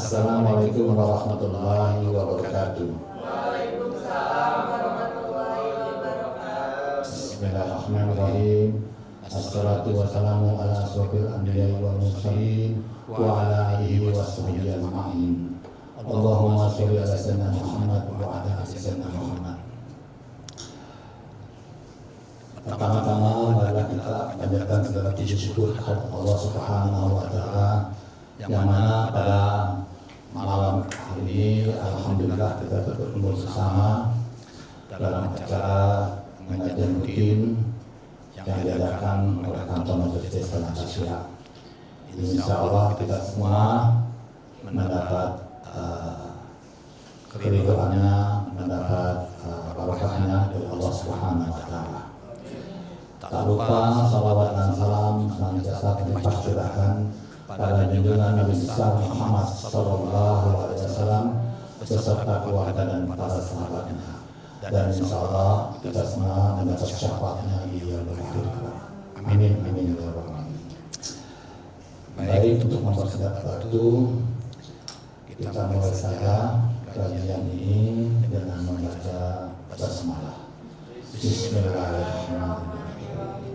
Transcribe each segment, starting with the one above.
Assalamualaikum warahmatullahi wabarakatuh. Waalaikumsalam warahmatullahi wabarakatuh. Bismillahirrahmanirrahim. Assalatu wassalamu ala asrofil anbiya'i wal mursalin wa ala alihi wa sahbihi ajma'in. Allahumma sholli ala sayyidina Muhammad wa ala ali sayyidina Muhammad. Pertama-tama marilah kita panjatkan segala puji syukur kepada Allah Subhanahu wa taala yang mana pada malam hari ini alhamdulillah kita berkumpul bersama dalam acara pengajian rutin yang diadakan oleh kantor Majelis Desa Asia. Insya Allah kita semua mendapat keridhaannya, mendapat barokahnya dari Allah Subhanahu wa taala. Tak lupa salawat dan salam senantiasa kita curahkan pada junjungan Nabi besar Muhammad sallallahu alaihi wasallam beserta keluarga dan para sahabatnya. Dan insya Allah kita semua mendapat syafaatnya di yaumul akhir. Amin amin ya rabbal alamin. Baik, untuk mempersiapkan waktu kita mulai saja kajian ini dengan membaca basmalah. Bismillahirrahmanirrahim.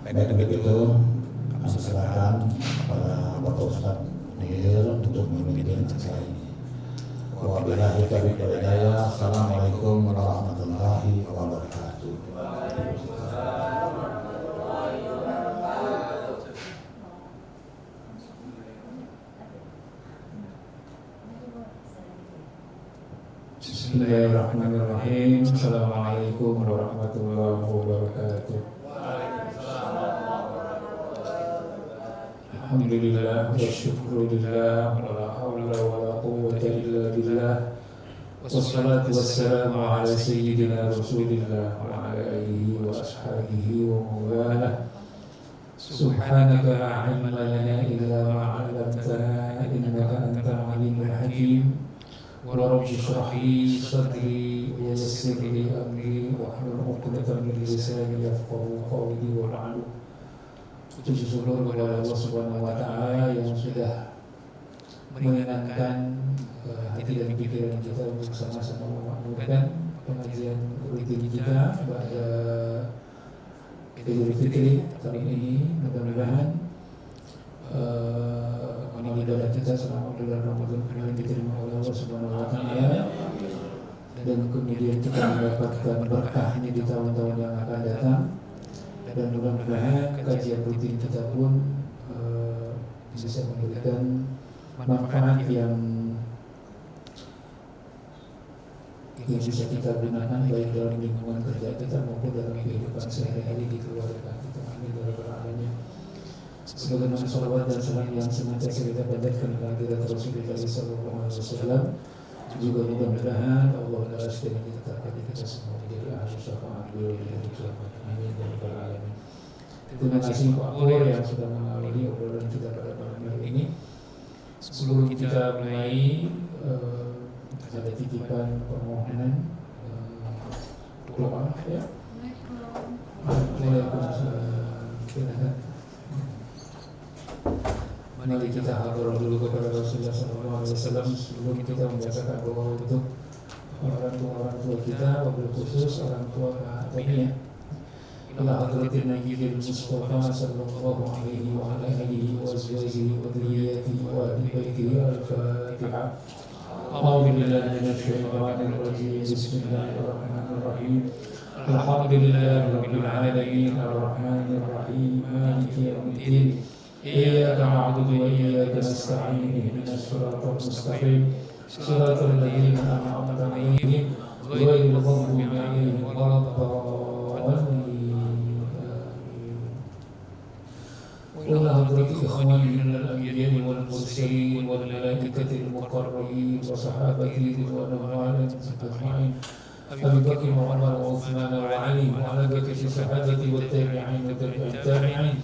Baik, begitu kami silakan kepada Bapak Ustadz Munir untuk memimpin acara ini. Wabillahi taufiq wal hidayah. Assalamualaikum warahmatullahi wabarakatuh. Waalaikumsalam warahmatullahi wabarakatuh. Bismillahirrahmanirrahim. Assalamualaikum warahmatullahi wabarakatuh. Alhamdulillah wa syukurillah wa la hawla wa la quwwata illa billah. Wassalatu wassalamu ala sayyidina Rasulillah wa ala alihi wa ashabihi wa mawalah. Subhanaka la ilma lana illa ma 'allamtana innaka antal alimul hakim. Wa rabbi shrah li sadri wa yassir li amri wahlul 'uqdatam min lisani yafqahu qawli wa ba'du. Puji syukur kepada Allah Subhanahu wa taala yang sudah menyenangkan hati dan pikiran kita untuk sama-sama memakmurkan pengajian rutin kita pada Idul Fitri tahun ini. Mudah-mudahan amal ibadah kita selama bulan Ramadan ini diterima oleh Allah Subhanahu wa taala dan kemudian kita mendapatkan berkahnya di tahun-tahun yang akan datang. Dan mudah-mudahan kajian rutin kita pun bisa memberikan manfaat yang bisa kita gunakan baik dalam lingkungan kerja kita maupun dalam kehidupan sehari-hari di keluarga kita. Amin ya rabbal alamin. Sebagaimana salawat dan salam yang senantiasa kita panjatkan kepada hadirat Rasulullah sallallahu alaihi wasallam, juga mudah-mudahan Allah balas dengan ditetapkan kita semua menjadi ahli syafaat beliau di hari kiamat. Amin ya rabbal alamin. Terima kasih Pak Pur yang sudah mengawali obrolan kita pada malam hari ini. Sebelum kita mulai, ada titipan permohonan doa ya. Waalaikumsalam. Mari kita hadir dulu kepada Rasulullah SAW sebelum kita membacakan doa untuk orang tua kita, wabil khusus orang tua kami ya. Ila hadratin Nabiyyil Mustafa sallallahu alaihi wa ala alihi wa azwajihi wa dhurriyyatihi wa ahli baitihi. Al-Fatihah. A'udzu billahi minasy syaithanir rajim. Bismillahirrahmanirrahim. Alhamdulillahirabbil alamin arrahmanir rahim maliki yaumiddin. Iyyaka na'budu wa iyyaka nasta'in ihdinas siratal mustaqim siratal ladzina an'amta 'alaihim ghairil maghdubi 'alaihim waladdallin. وإلى حضرة إخواني من الأنبياء والمرسلين والملائكة المقربين وصحابته رضوان الله عليهم أجمعين أبي بكر وعمر وعثمان وعلي وعلى بقية الصحابة والتابعين وتابع التابعين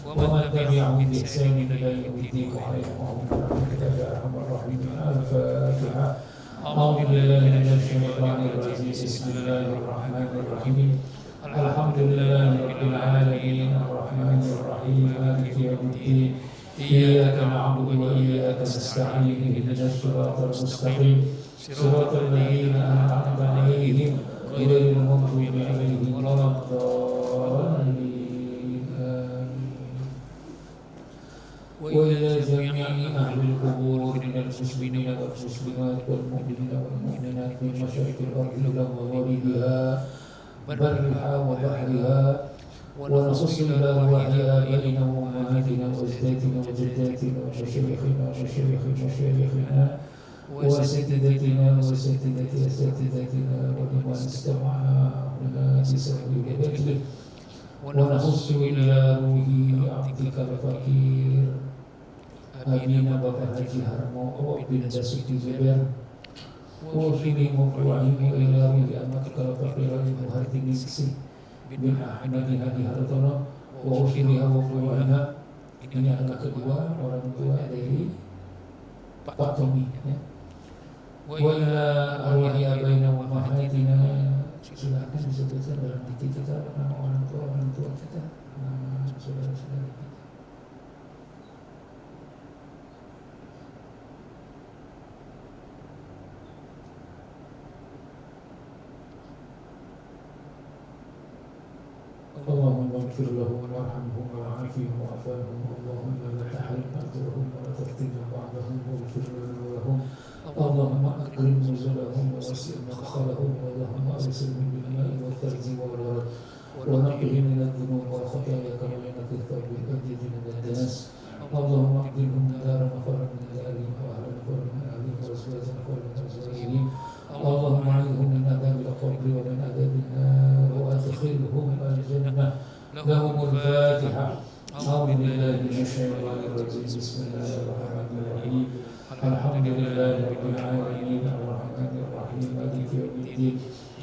ومن تبعهم بإحسان إلى يوم الدين وعليهم برحمتك يا أرحم الراحمين. الفاتحة. أعوذ بالله من الشيطان الرجيم. بسم الله الرحمن الرحيم. الحمد لله رب العالمين الرحمن الرحيم مالك يوم الدين إياك نعبد وإياك نستعين اهدنا الصراط المستقيم صراط الذين أنعمت عليهم غير المغضوب عليهم ولا الضالين آمين. وإلى جميع أهل القبور من المسلمين والمسلمات والمؤمنين والمؤمنات من مشارق الأرض إلى مغاربها برها وبحرها ونخص إلى أرواح آبائنا وأمهاتنا وأجدادنا وجداتنا ومشايخنا ومشايخ مشايخنا وأساتذتنا وأساتذة أساتذتنا ولمن استمعنا لنا بسبب ذكره ونخص إلى روح عبدك الفقير آمين Bapak Haji Harmo bin Dasuki Jeber وفي موضوعهم إلى روح أمتك الفقير المهرتنسي bin Ahmad Hadi Hartono وفيها وفوعها. Ini adalah kedua orang tua dari Pak Tommy ya. Wa ila arwahi abaina wa mahnatina, silakan disebutkan dalam hati kita nama orang tua kita, nama saudara-saudara kita. اللهم اغفر لهم وارحمهم وعافهم واعف عنهم اللهم لا تحرم اجرهم ولا تفتنا بعدهم واغفر لنا ولهم اللهم اكرم نزلهم ووسع مدخلهم اللهم ارسلهم بالماء والثلج والبرد ونقهم من الذنوب والخطايا كما ينقي الثوب الابيض من الدنس اللهم اقبلهم دار نفر من دارهم واهل نفر من اهلهم وازواجا نفر من ازواجهم اللهم اعذهم من عذاب القبر ومن عذاب النار وادخلهم الجنه لهم الفاتحه. أعوذ بالله من الشيطان الرجيم بسم الله الرحمن الرحيم الحمد لله رب العالمين الرحمن الرحيم مالك يوم الدين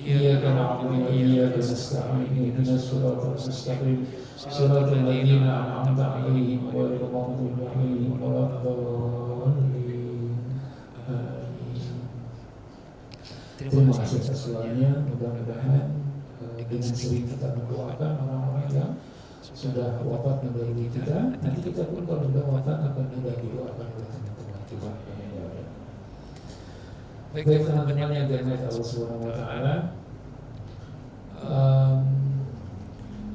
إياك نعبد وإياك نستعين اهدنا الصراط المستقيم صراط الذين أنعمت عليهم غير المغضوب عليهم ولا الضالين آمين. Terima kasih atas doanya. Mudah-mudahan dengan sering kita mendoakan orang-orang yang sudah wafat mendahului kita, nanti kita pun kalau sudah wafat akan mudah didoakan oleh teman-teman kita. Baik teman-teman yang dirahmati Allah Subhanahu wa taala,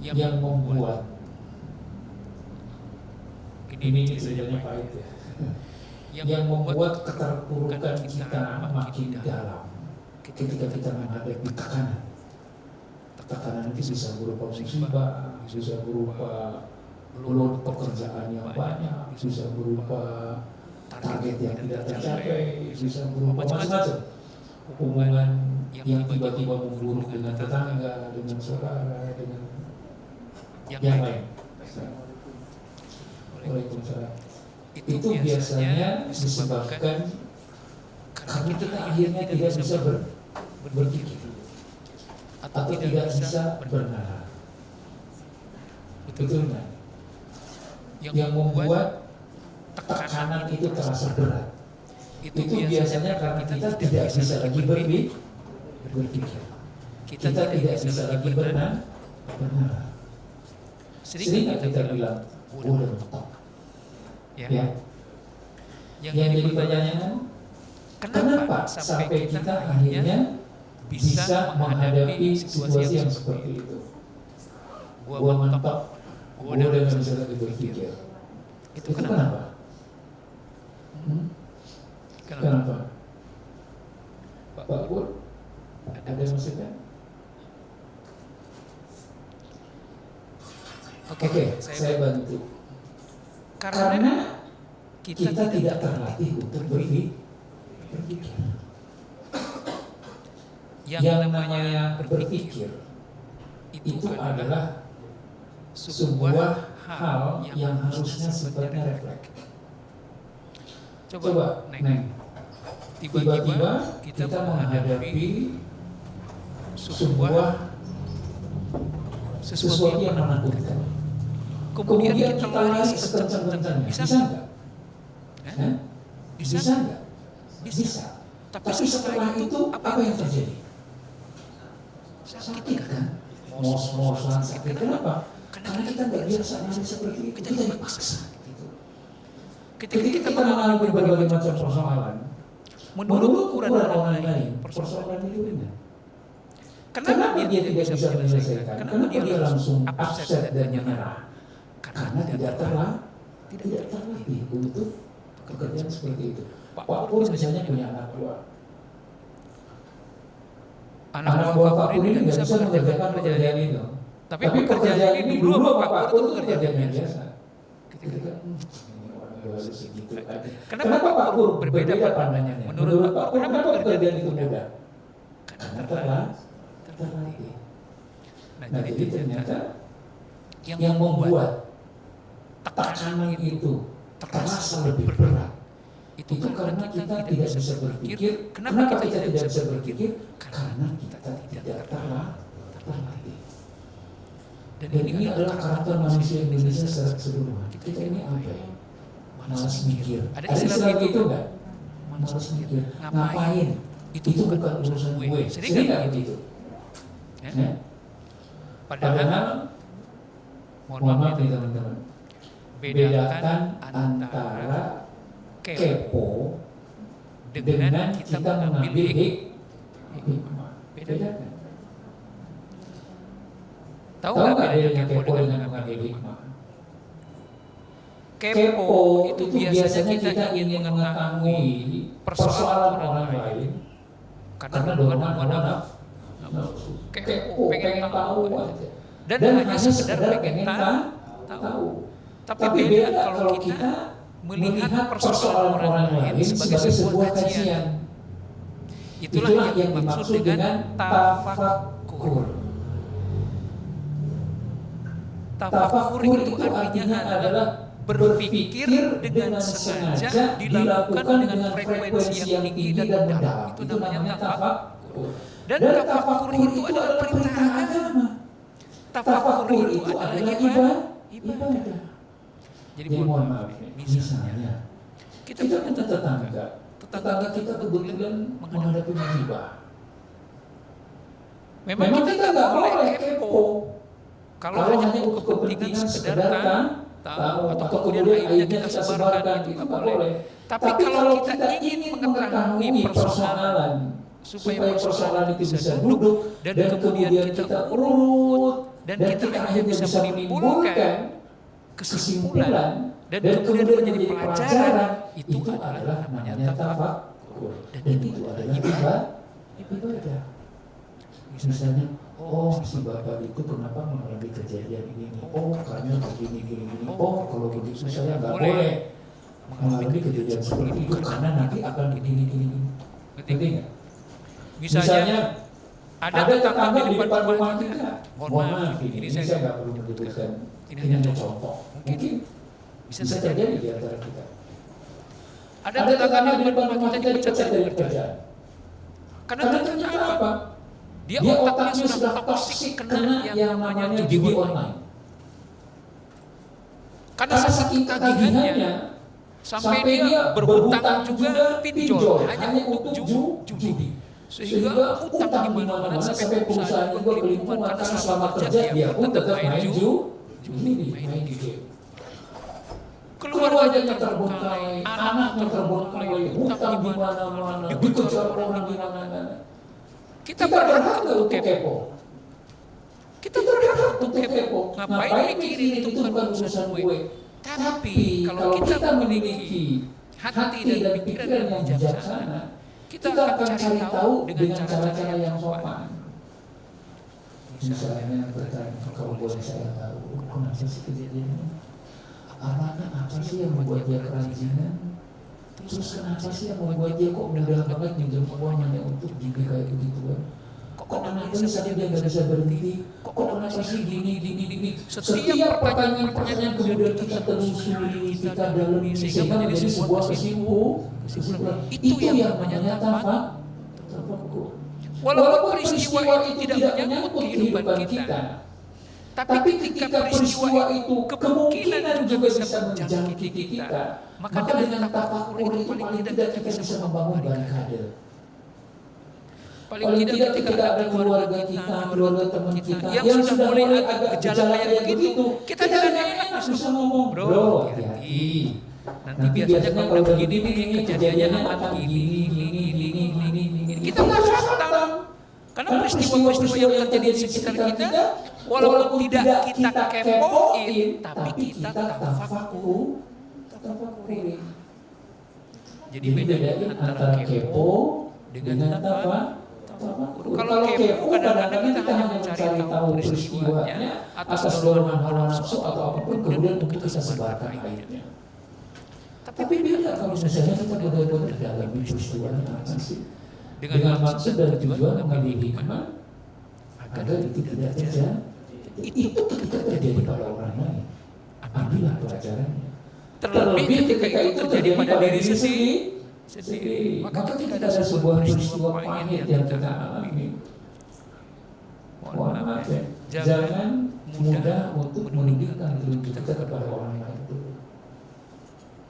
yang membuat ini sebenarnya pahit ya. Yang membuat keterpurukan kita makin dalam ketika kita menghadapi tekanan. Tekanan itu bisa berupa musibah, bisa berupa load pekerjaan yang banyak, bisa berupa target yang tidak tercapai, bisa berupa macam-macam hubungan yang tiba-tiba memburuk dengan tetangga, dengan saudara, dengan yang lain. Waalaikumsalam. Itu biasanya disebabkan karena kita akhirnya tidak bisa berpikir atau tidak bisa bernalar. Betul nggak? Yang membuat tekanan itu terasa berat itu biasanya karena kita tidak bisa lagi berpikir. Kita tidak bisa lagi bernalar. Sering kita bilang udah mentok. Ya. Yang jadi pertanyaan, kenapa sampai kita akhirnya bisa menghadapi situasi yang seperti itu? Gua mentok, gua udah nggak bisa lagi berpikir. Itu kenapa? Kenapa? Pak Pur, ada maksudnya? Oke, saya bantu. Karena kita tidak terlatih untuk berpikir. Yang namanya berpikir itu adalah sebuah hal yang harusnya sifatnya refleks. Coba, Neng, tiba-tiba kita menghadapi sesuatu yang menakutkan. Kemudian kita lari sekencang-kencangnya. Bisa nggak? Bisa nggak? Bisa. Tapi setelah itu apa yang terjadi? Sakit kan? Mos-mosan sakit. Kenapa? Karena kita nggak biasa lari seperti itu. Kita dipaksa. Gitu. Ketika kita mengalami berbagai macam persoalan, menurut ukuran orang lain, persoalan itu ringan. Kenapa dia tidak bisa menyelesaikan? Kenapa dia langsung upset dan menyerah? Karena tidak terlatih untuk pekerjaan seperti itu. Pak Pur misalnya punya anak buah. Anak buah Pak Pur ini nggak bisa mengerjakan pekerjaan itu. Tapi pekerjaan ini dulu Pak Pur itu pekerjaan yang biasa. Ketika harus segitu aja. Kenapa Pak Pur berbeda pandangannya? Menurut Pak Pur kenapa pekerjaan itu mudah? Karena terlatih. Nah jadi ternyata yang membuat tekanan itu terasa lebih berat itu karena kita tidak bisa berpikir. Kenapa kita tidak bisa berpikir? Karena kita tidak terlatih. Dan ini adalah karakter manusia Indonesia secara keseluruhan. Kita ini apa ya? Malas mikir. Ada istilah itu enggak? Malas mikir. Ngapain? Itu bukan urusan gue. Sering nggak begitu? Ya. Padahal, mohon maaf nih teman-teman, bedakan antara kepo dengan kita mengambil hikmah. Bedakan. Tahu nggak bedanya kepo dengan mengambil hikmah? Kepo itu biasanya kita ingin mengetahui persoalan orang lain karena dorongan nafsu. Kepo, pengen tahu aja. Dan hanya sekedar pengen tahu. Tapi beda kalau kita melihat persoalan orang lain sebagai sebuah kajian. Itulah yang dimaksud dengan tafakur. Tafakur itu artinya adalah berpikir dengan sengaja dilakukan dengan frekuensi yang tinggi dan mendalam. Itu namanya tafakur. Dan tafakur itu adalah perintah agama. Tafakur itu adalah ibadah. Jadi mohon maaf, misalnya kita punya tetangga kita kebetulan menghadapi musibah. Memang kita nggak boleh kepo. Kalau hanya untuk kepentingan sekedar tahu atau kemudian akhirnya kita sebarkan itu nggak boleh. Tapi kalau kita ingin mengetahui persoalan supaya persoalan itu bisa duduk dan kemudian kita urut dan kita akhirnya bisa menimbulkan kesimpulan dan kemudian menjadi pelajaran, itu adalah namanya tafakur dan itu adalah ibadah. Misalnya, si bapak itu kenapa mengalami kejadian ini? Karena begini. Kalau begitu saya nggak boleh mengalami kejadian seperti itu karena nanti akan begini. Ngerti nggak? Misalnya ada tetangga di depan rumah kita. Mohon maaf, ini saya nggak perlu menyebutkan. Ini hanya contoh. Mungkin bisa terjadi di antara kita. Ada tetangga di depan rumah kita dipecat dari pekerjaan. Karena ternyata apa? Dia otaknya sudah toksik kena yang namanya judi online. Karena saking tagihannya sampai dia berhutang juga pinjol hanya untuk judi. Sehingga utang di mana-mana sampai perusahaan itu kelimpungan karena selama kerja dia pun tetap main judi, main game. Keluarganya terbengkalai, anaknya terbengkalai, hutang di mana-mana, dikejar orang di mana-mana. Kita berhak untuk kepo. Kita berhak untuk kepo. Ngapain mikirin itu bukan urusan gue. Tapi kalau kita memiliki hati dan pikiran yang bijaksana, kita akan cari tahu dengan cara-cara yang sopan. Misalnya bertanya, kalau boleh saya tahu, kenapa sih kejadiannya? Awalnya apa sih yang membuat dia kerajinan? Terus kenapa sih yang membuat dia kok mudah banget minjem uang hanya untuk gini kayak begituan? Kok kenapa sih dia nggak bisa berhenti? Kok kenapa sih gini? Setiap pertanyaan kemudian kita telusuri, kita dalami sehingga menjadi sebuah kesimpulan. Itu yang namanya tafakur. Walaupun peristiwa itu tidak menyangkut kehidupan kita, tapi ketika peristiwa itu kemungkinan juga bisa menjangkiti kita, maka dengan tafakur itu paling tidak kita bisa membangun barikade. Paling tidak ketika ada keluarga kita, keluarga teman kita yang sudah mulai agak gejala kayak begitu, kita jangan bisa ngomong, bro, hati-hati. Nanti biasanya kalau udah begini nih kejadiannya akan gini. Kita nggak khatam. Karena peristiwa-peristiwa yang terjadi di sekitar kita, walaupun tidak kita kepoin, tapi kita tafakur. Jadi bedain antara kepo dengan tafakur. Kalau kepo kadang-kadang kita hanya mencari tahu peristiwanya atas dorongan hawa nafsu atau apapun, kemudian untuk kita sebarkan akhirnya. Tapi beda kalau misalnya kita benar-benar dalam peristiwanya apa sih? Dengan maksud dan tujuan mengambil hikmah agar itu tidak terjadi. Itu ketika terjadi pada orang lain, ambillah pelajarannya. Terlebih ketika itu terjadi pada diri sendiri, maka ketika ada sebuah peristiwa pahit yang kita alami, mohon maaf ya, jangan mudah untuk menunjukkan telunjuk kita kepada orang lain dulu.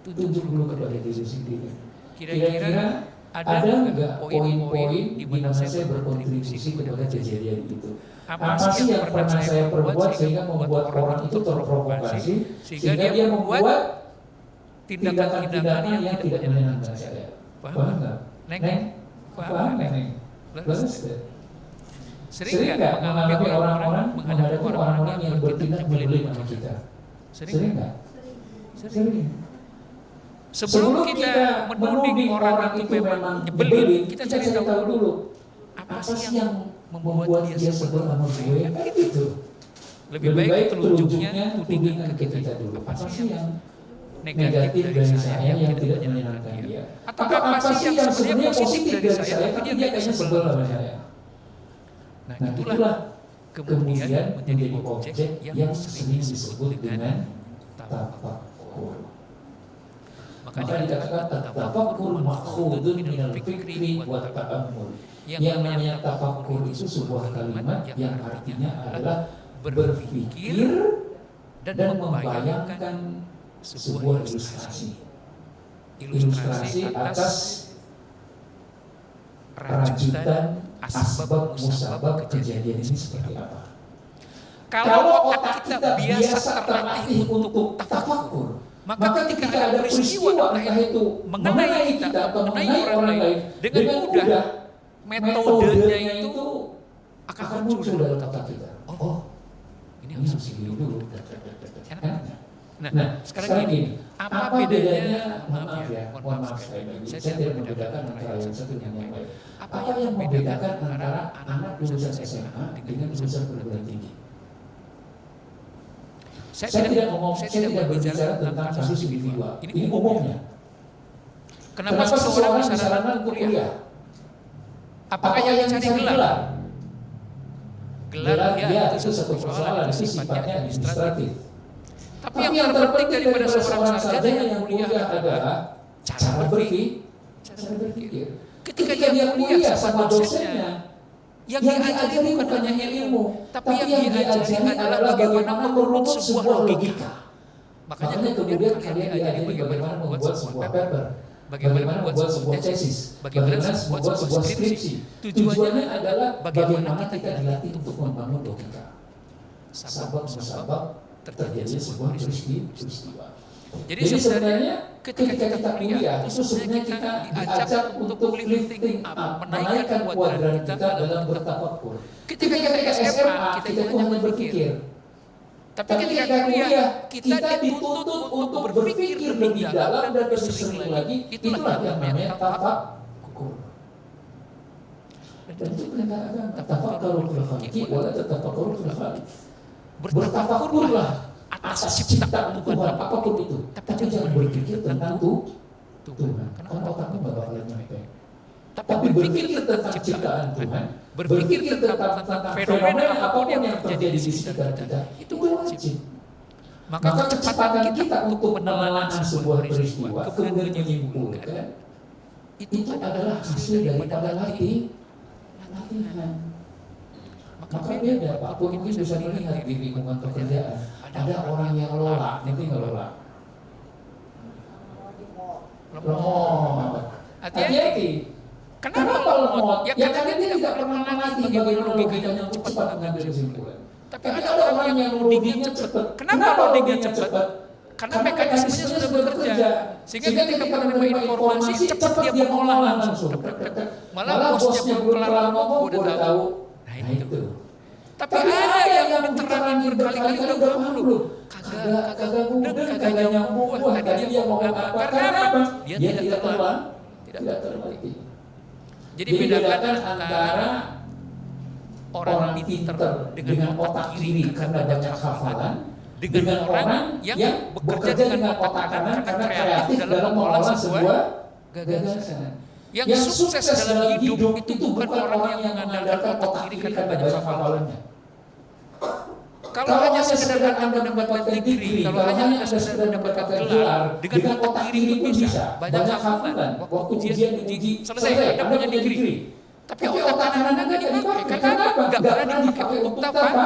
Tunjuk dulu kepada diri sendiri. Kira-kira ada nggak poin-poin di mana saya berkontribusi kepada kejadian itu? Apa sih yang pernah saya perbuat sehingga membuat orang itu terprovokasi, sehingga dia membuat tindakan-tindakan yang tidak menyenangkan saya? Paham nggak? Neng? Paham nggak, Neng? Sering nggak mengalami orang-orang menghadapi orang-orang yang bertindak nyebelin sama kita? Sering nggak? Sering. Sebelum kita menuding orang itu memang nyebelin, kita cari tahu dulu apa sih yang membuat dia sebel sama gue. Itu lebih baik telunjuknya tudingan ke kita dulu. Apa sih yang negatif dari saya yang tidak menyenangkan dia? Atau apa sih yang sebenarnya positif dari saya tapi dia kayaknya sebel sama saya? Nah itulah kemudian menjadi objek yang sering disebut dengan tafakur. Maka dikatakan tafakur makhudun minal fikri wa ta'ammul. Yang namanya tafakur itu sebuah kalimat yang artinya adalah berpikir dan membayangkan sebuah ilustrasi. Ilustrasi atas rajutan asbab musabab kejadian ini seperti apa. Kalau otak kita biasa terlatih untuk tafakur, maka ketika ada peristiwa entah itu mengenai kita atau mengenai orang lain, dengan mudah metodenya itu akan muncul dalam otak kita. Oh, ini harus begini dulu. Nah, sekarang gini, apa bedanya? Mohon maaf saya tidak membedakan antara yang satu dengan yang lain. Apa yang membedakan antara anak lulusan SMA dengan lulusan perguruan tinggi? Saya tidak berbicara tentang kasus individual. Ini umumnya. Kenapa seseorang disarankan untuk kuliah? Apakah yang dicari gelar? Gelar ya itu satu persoalan, itu sifatnya administratif. Tapi yang terpenting daripada seorang sarjana yang kuliah adalah cara berpikir. Ketika dia kuliah sama dosennya, yang diajari bukan hanya ilmu, tapi yang diajari adalah bagaimana merumus sebuah logika. Makanya kemudian kalian diajari bagaimana membuat sebuah paper, bagaimana membuat sebuah tesis, bagaimana membuat sebuah skripsi. Tujuannya adalah bagaimana kita dilatih untuk membangun logika. Sabab terjadi sebuah peristiwa. Jadi sebenarnya ketika kita kuliah itu sebenarnya kita diajak untuk lifting up, menaikkan kuadran kita dalam bertafakur. Ketika kita SMA kita itu hanya berpikir. Tapi ketika kuliah kita dituntut untuk berpikir lebih dalam dan lebih sering lagi. Itulah yang namanya tafakur. Dan itu dikatakan tafakurul khalqi wala tafakurul khaliq. Bertafakurlah atas ciptaan Tuhan apapun itu, tapi jangan berpikir tentang Tuhan. Karena otakmu nggak bakalan nyampe. Tapi berpikir tentang ciptaan Tuhan, berpikir tentang fenomena apapun yang terjadi di sekitar kita, itu wajib. Maka kecepatan kita untuk menelaah sebuah peristiwa kemudian menyimpulkan itu adalah hasil daripada latihan. Maka beda Pak, mungkin bisa melihat di lingkungan pekerjaan ada orang yang lola, nanti ngelola. Lemot. Hati-hati. Kenapa lemot? Ya karena dia tidak pernah melatih bagaimana logikanya untuk cepat mengambil kesimpulan. Tapi ada orang yang loadingnya cepat. Kenapa loadingnya cepat? Karena mekanismenya sudah bekerja. Sehingga ketika menerima informasi cepat dia mengolah langsung. Malah bosnya belum kelar ngomong udah tahu. Nah itu. Tapi ada yang diterangin berkali-kali udah paham belum? Kagak mudeng, kagak nyambung. Wah tadi dia mau apa? Karena apa? Dia tidak terbang, tidak terbagi. Jadi bedakan antara orang pinter dengan otak kiri karena banyak hafalan dengan orang yang bekerja dengan otak kanan karena kreatif dalam mengolah sebuah gagasan. Yang sukses dalam hidup itu bukan orang yang mengandalkan otak kiri karena banyak hafalannya. Kalau hanya sekedar Anda mendapatkan degree, kalau hanya sekedar mendapatkan gelar, dengan otak kiri pun bisa. Banyak hafalan. Waktu ujian diuji selesai, Anda punya degree. Tapi otak kanan Anda nggak dipakai. Karena apa? Nggak berani dipakai untuk apa?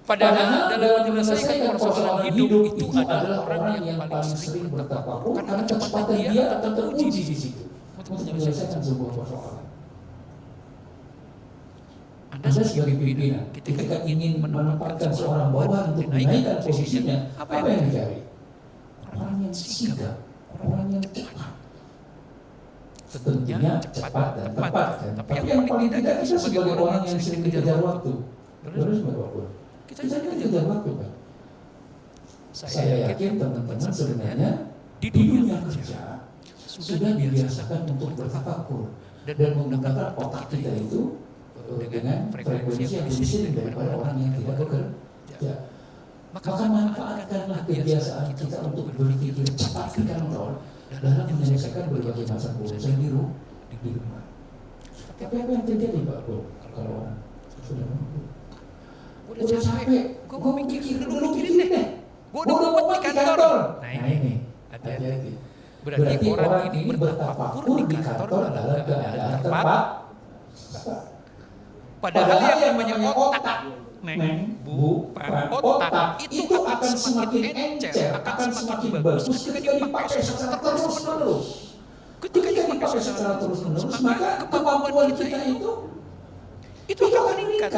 Padahal dalam menyelesaikan persoalan hidup itu adalah orang yang paling sering bertafakur karena kecepatan dia akan teruji di situ untuk menyelesaikan sebuah persoalan. Anda sebagai pimpinan, ketika ingin menempatkan seorang bawahan untuk menaikkan posisinya, apa yang dicari? Orang yang sigap, orang yang cepat. Tentunya cepat dan tepat. Tapi yang paling tidak kita sebagai orang yang sering dikejar waktu. Terus berapa? Kita kejar waktu kan. Saya yakin teman-teman sebenarnya di dunia kerja sudah dibiasakan untuk bertafakur dan menggunakan otak kita itu dengan frekuensi yang lebih sering daripada orang yang tidak bekerja. Maka manfaatkanlah kebiasaan kita untuk berpikir cepat di kantor dalam menyelesaikan berbagai macam urusan di rumah. Tapi apa yang terjadi Pak Bro? Kalau orang sudah mampu, udah capek, gue mikirin deh. Gue udah muat di kantor. Nah ini, hati-hati. Berarti orang ini bertafakur di kantor dalam keadaan tepat. Padahal yang namanya otak, otak itu akan semakin encer, akan semakin bagus ketika dipakai secara terus-menerus. Ketika dipakai secara terus-menerus, maka kemampuan kita itu akan meningkat.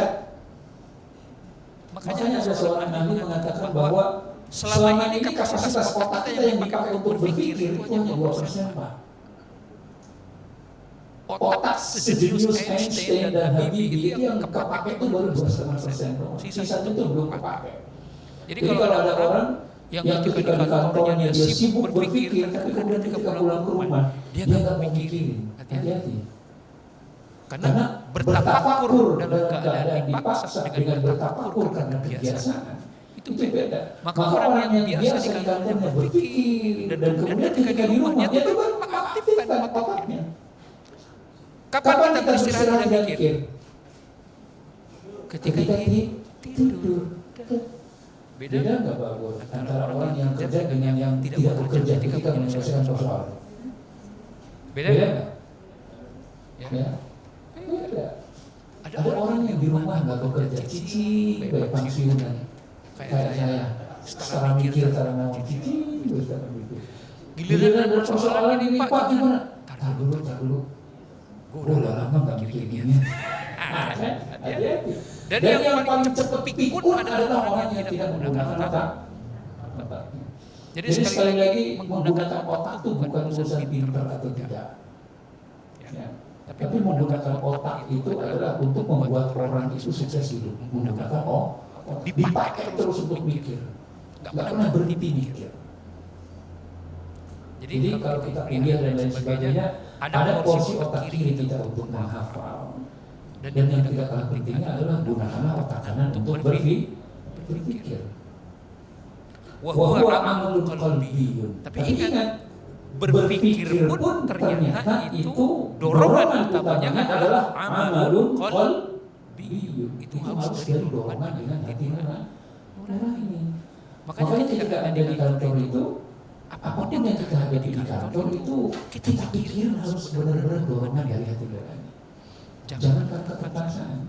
Makanya ada seorang ahli mengatakan bahwa selama ini kapasitas otak kita yang dipakai untuk berpikir itu hanya 2% Pak. Otak sejenius Einstein dan Habibie itu yang kepake itu baru 2,5%. Sisanya itu belum kepake. Jadi kalau ada orang yang ketika di kantornya dia sibuk berpikir, tapi kemudian ketika pulang ke rumah dia nggak mau mikirin. Hati-hati. Karena bertafakur dalam keadaan dipaksa dengan bertafakur karena kebiasaan itu beda. Maka orang yang biasa di kantornya berpikir dan kemudian ketika di rumah dia baru mengaktifkan otaknya. Kapan kita beristirahat dan mikir? Ketika tidur. Beda nggak Pak Bor antara orang yang kerja dengan yang tidak bekerja ketika menyelesaikan persoalan? Beda nggak? Ya. Beda. Ada orang yang di rumah nggak bekerja, cici baik pensiunan kayak saya, setara mikir, setara ngomong, cici setara mikir. Giliran ada persoalan ini Pak gimana? Tar dulu. Gue udah lama gak mikir gini. Dan yang paling cepat pikun adalah orang yang tidak menggunakan otak. Jadi sekali lagi menggunakan otak itu bukan urusan pintar atau tidak. Tapi menggunakan otak itu adalah untuk membuat orang itu sukses hidup. Menggunakan otak dipakai terus untuk mikir. Gak pernah berhenti mikir. Jadi kalau kita kuliah dan lain sebagainya, ada porsi otak kiri kita untuk menghafal. Dan yang tidak kalah pentingnya adalah gunakanlah otak kanan untuk berpikir. Wahwa amalul qalbiyun. Tapi ingat, berpikir pun ternyata itu dorongan utamanya adalah amalul qalbiyun. Itu harus dari dorongan dengan hati nurani. Makanya ketika Anda di kantor itu, apapun yang kita hadapi di kantor itu kita pikir harus benar-benar dorongan dari hati nurani. Jangan karena keterpaksaan.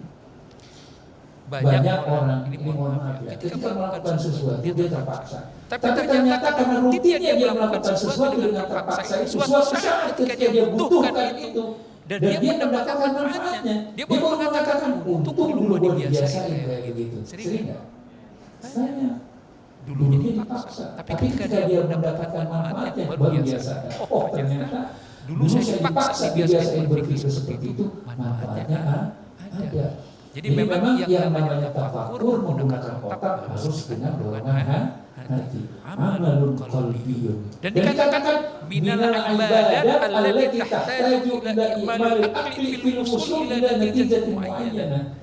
Banyak orang ini mohon maaf ya, ketika melakukan sesuatu dia terpaksa. Tapi ternyata karena rutinnya dia melakukan sesuatu dengan terpaksa itu suatu saat ketika dia butuhkan itu dan dia mendapatkan manfaatnya, dia baru mengatakan untung dulu dibiasain kayak gitu. Sering nggak? Saya. Dulunya dia dipaksa, tapi ketika dia mendapatkan manfaat yang baru biasa, oh ternyata dulu saya dipaksa, dibiasain berpikir seperti itu, manfaatnya ada. Jadi memang yang namanya tafakur menggunakan otak harus dengan dorongan hati. Amalun qalbiyun. Dan dikatakan minal ibadat allati tahtaju ila imalil aqli fil usul ila natijatin muayyanah.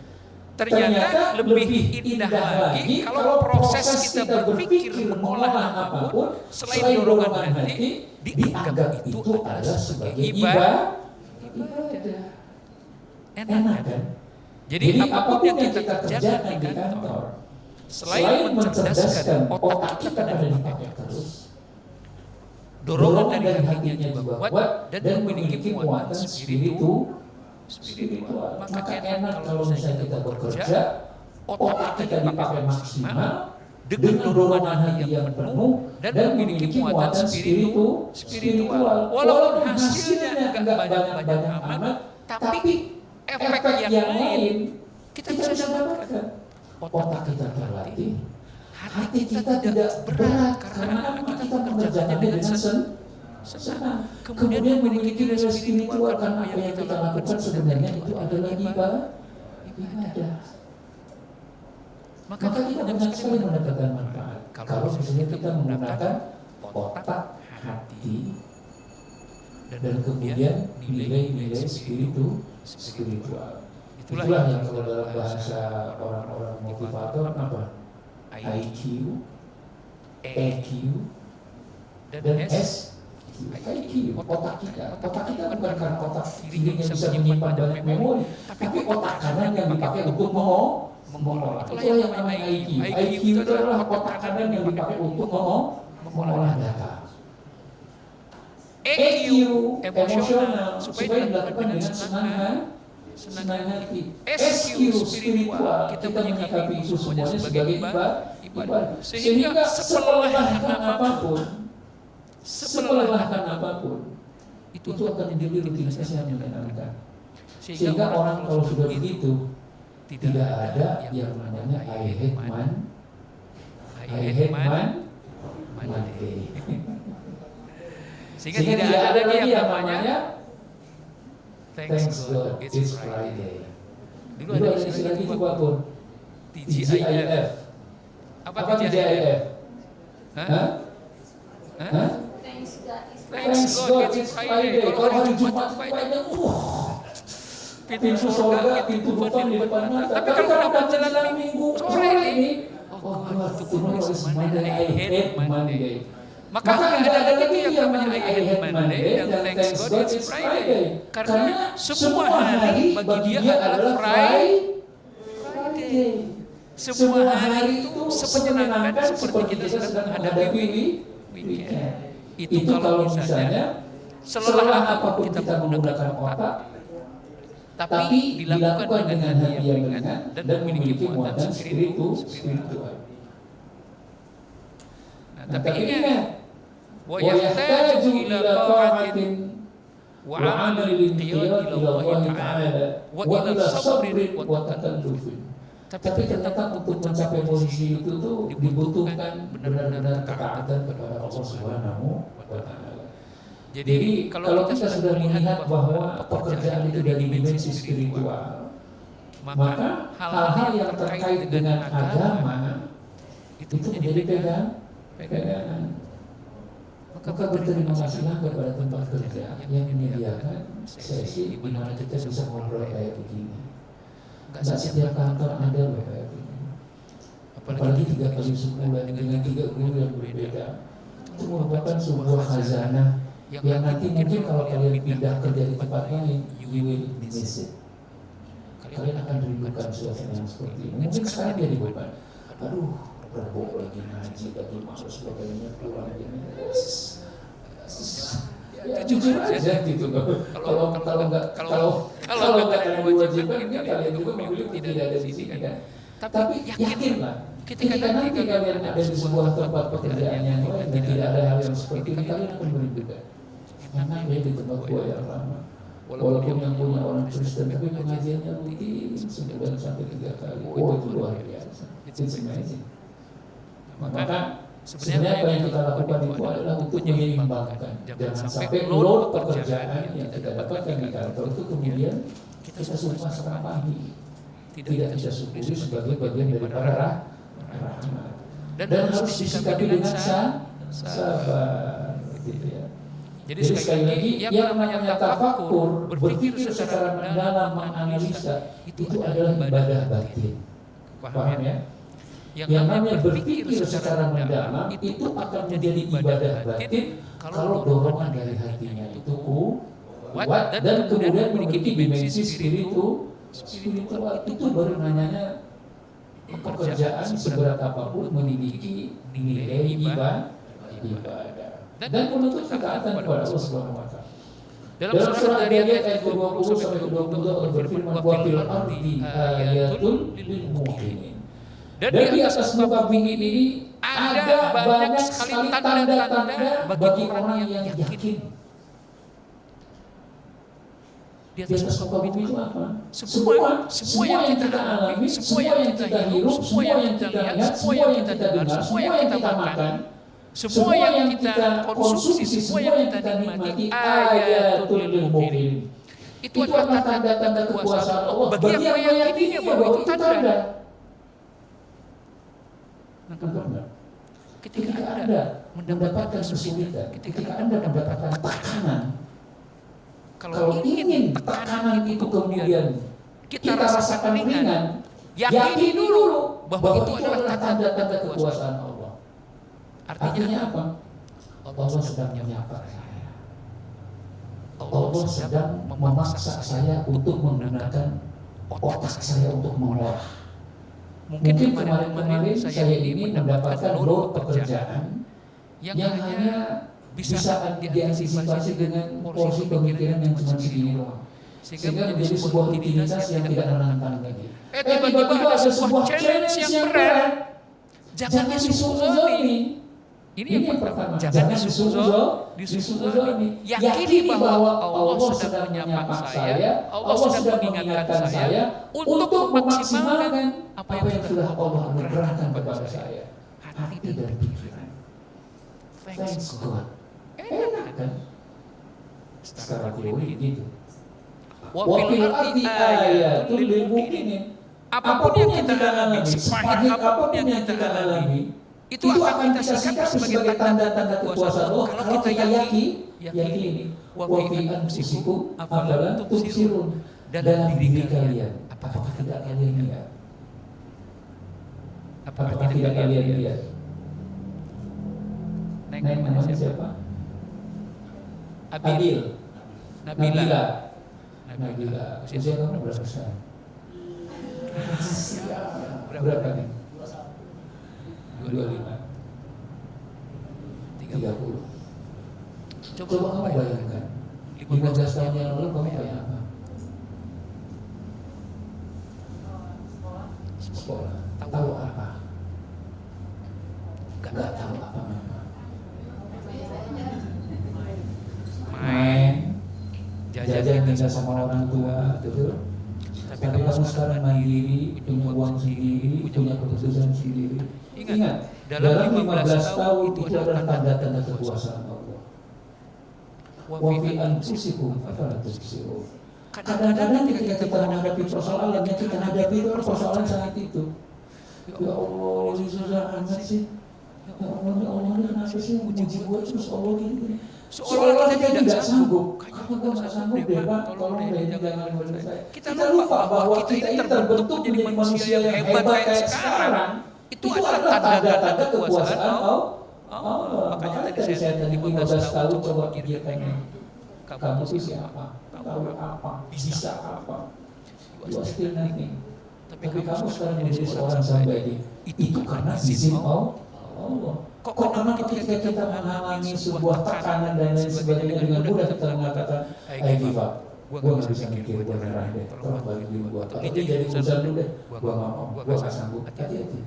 Ternyata lebih indah lagi kalau proses kita berpikir mengolah apapun selain dorongan hati dianggap itu adalah sebagai ibadah. Enak kan? Jadi apapun yang kita kerjakan di kantor, selain mencerdaskan otak kita dan dipakai terus, dorongan dari hatinya juga kuat dan memiliki muatan spiritual. Maka enak kalau misalnya kita bekerja, otak kita dipakai maksimal dengan dorongan hati yang penuh dan memiliki muatan spiritual. Walaupun hasilnya enggak banyak-banyak amat, tapi efek yang lain kita bisa dapatkan. Otak kita terlatih, hati kita tidak berat karena kita mengerjakannya dengan senang. Kemudian memiliki nilai spiritual karena apa yang kita lakukan sebenarnya itu adalah ibadah. Maka kita banyak sekali mendapatkan manfaat kalau misalnya kita menggunakan otak, hati, dan kemudian nilai-nilai spiritual. Itulah yang kalau dalam bahasa orang-orang motivator apa? IQ, EQ, dan S. IQ, otak kita bukan karena otak kirinya bisa menyimpan banyak memori, tapi otak kanan yang dipakai untuk mengolah. Itulah yang namanya IQ. IQ itu adalah otak kanan yang dipakai untuk mengolah data. EQ, emosional, supaya dilakukan dengan senang hati. SQ, spiritual, kita menyikapi itu semuanya sebagai ibadah. Sehingga semelelahkan apapun, itu akan menjadi rutinitas yang menyenangkan. Sehingga orang kalau sudah begitu, tidak ada yang namanya I hate Monday. Sehingga tidak ada lagi yang namanya Thanks God it's Friday. Dulu ada istilah gitu Pak Pun, TGIF. Apa TGIF? Hah? Thanks God it's Friday. Kalau hari Jumat Friday, pintu surga, pintu depan di depan mata. Tapi kalau udah menjelang minggu sore ini, oh tomorrow is Monday, I hate Monday. Maka tidak ada lagi yang namanya I hate Monday dan Thanks God it's Friday. Karena semua hari bagi dia adalah Friday. Semua hari itu semenyenangkan seperti kita sedang menghadapi weekend. Itu kalau misalnya selelah apapun kita menggunakan otak, tapi dilakukan dengan hati yang ringan dan memiliki muatan spiritual. Tapi ingat, wa yahtaju ila ta'atin wa 'amalin qiyam ila Allah Ta'ala wa ila sabrin wa takallufin. Tapi ternyata untuk mencapai posisi itu tuh dibutuhkan benar-benar ketaatan kepada Allah Subhanahu wa Ta'ala. Jadi kalau kita sudah melihat bahwa pekerjaan itu dari dimensi spiritual, maka hal-hal yang terkait dengan agama itu menjadi pegangan. Maka berterima kasihlah kepada tempat kerja yang menyediakan sesi di mana kita bisa ngobrol kayak begini. Enggak setiap kantor ada loh kayak begini. Apalagi 3 kali sebulan dengan 3 guru yang berbeda. Itu merupakan sebuah khazanah yang nanti mungkin kalau kalian pindah kerja di tempat lain, you will miss it. Kalian akan rindukan suasana yang seperti ini. Mungkin sekarang jadi beban. Aduh, berbau lagi ngaji, lagi malas sebagainya, pulang gini. Ya jujur aja gitu loh. Kalau nggak kalian diwajibkan, kalian juga memilih tidak ada di sini kan. Tapi yakinlah, ketika nanti kalian ada di sebuah tempat pekerjaan yang lain dan tidak ada hal yang seperti ini, kalian akan merindukan. Enak ya di tempat gua yang lama. Walaupun yang punya orang Kristen, tapi pengajiannya rutin 9 sampai 3 kali. Oh itu luar biasa. It's amazing. Maka sebenarnya apa yang kita lakukan itu adalah untuk menyeimbangkan. Jangan sampai load pekerjaan yang kita dapatkan di kantor itu kemudian kita sumpah serapahi, tidak kita syukuri sebagai bagian daripada rahmat. Dan harus disikapi dengan sabar, gitu ya. Jadi sekali lagi yang namanya tafakur, berpikir secara mendalam, menganalisa, itu adalah ibadah batin. Paham ya? Yang namanya berpikir secara mendalam itu akan menjadi ibadah batin kalau dorongan dari hatinya itu kuat dan kemudian memiliki dimensi spiritual. Itu baru namanya pekerjaan seberat apapun memiliki nilai ibadah dan menuntut ketaatan kepada Allah Subhanahu wa taala. Dalam surah Al-Dariyat ayat 20 sampai 22 Allah berfirman, wa fil ardi ayatul lil muqinin. Dan di atas muka bumi ini ada banyak sekali tanda-tanda bagi orang yang yakin. Di atas muka bumi itu apa? Semua yang kita alami, semua yang kita hirup, semua yang kita lihat, semua yang kita dengar, semua yang kita makan, semua yang kita konsumsi, semua yang kita nikmati, ayatul lil muqinin. Itu adalah tanda-tanda kekuasaan Allah bagi yang meyakininya bahwa itu tanda. Ketika Anda mendapatkan kesulitan, ketika Anda mendapatkan tekanan, kalau ingin tekanan itu kemudian kita rasakan ringan, yakini dulu bahwa itu adalah tanda-tanda kekuasaan Allah. Artinya apa? Allah sedang menyapa saya. Allah sedang memaksa saya untuk menggunakan otak saya untuk mengolah. Mungkin kemarin-kemarin saya ini mendapatkan load pekerjaan yang hanya bisa diantisipasi dengan porsi pemikiran yang cuma segini doang, sehingga menjadi sebuah rutinitas yang tidak menantang lagi. Tiba-tiba ada sebuah challenge yang berat. Jangan disuzoni. Ini yang pertama. Jangan disuzoni. Yakini bahwa Allah sedang menyapa saya, Allah sedang mengingatkan saya untuk memaksimalkan apa yang sudah Allah anugerahkan kepada saya. Hati dan pikiran. Thanks God. Enak kan? Secara teori gitu. Wa fil ardi ayatul lil muqinin. Apapun yang kita alami, sepahit apapun yang kita alami, itu akan kita sikapi sebagai tanda-tanda kekuasaan Allah kalau kita yakini. Wa fi anfusikum afala tubsirun. Dalam diri kalian, apakah tidak kalian lihat? Apakah tidak kalian lihat? Namanya siapa? Nabila. Usia kamu berapa sekarang? Berapa nih? 25, 30. Coba kamu bayangkan 15 tahun yang lalu kamu kayak apa? Sekolah. Tahu apa? Gak tahu apa memang. Main, jajan minta sama orang tua, betul. Tapi kamu sekarang mandiri, punya uang sendiri, punya keputusan sendiri. Ingat, dalam 15 tahun itu adalah tanda-tanda kekuasaan Allah. Wa fi anfusikum afala tubsirun. Kadang-kadang ketika kita menghadapi persoalan yang kita hadapi itu persoalan saat itu. Ya Allah, ini susah amat sih. Ya Allah, ini kenapa sih muji gue terus Allah gini. Seolah-olah kita tidak sanggup. Karena gue gak sanggup deh Pak, tolong deh jangan menurut saya. Kita lupa bahwa kita ini terbentuk menjadi manusia yang hebat kayak sekarang. Itu adalah tanda-tanda kekuasaan Allah. Makanya tadi saya 15 tahun coba dia pengen kamu itu siapa, tahu apa, bisa apa, you are still nothing. Tapi kamu sekarang menjadi seorang somebody. Itu karena izin Allah. Kok karena ketika kita mengalami sebuah tekanan dan lain sebagainya dengan mudah kita mengatakan, "Hey Viva, gue nggak bisa mikir, gue nyerah deh, tolong bagi gue. Atau jadi urusan dulu deh, gue nggak mau, gue nggak sanggup." Hati-hati.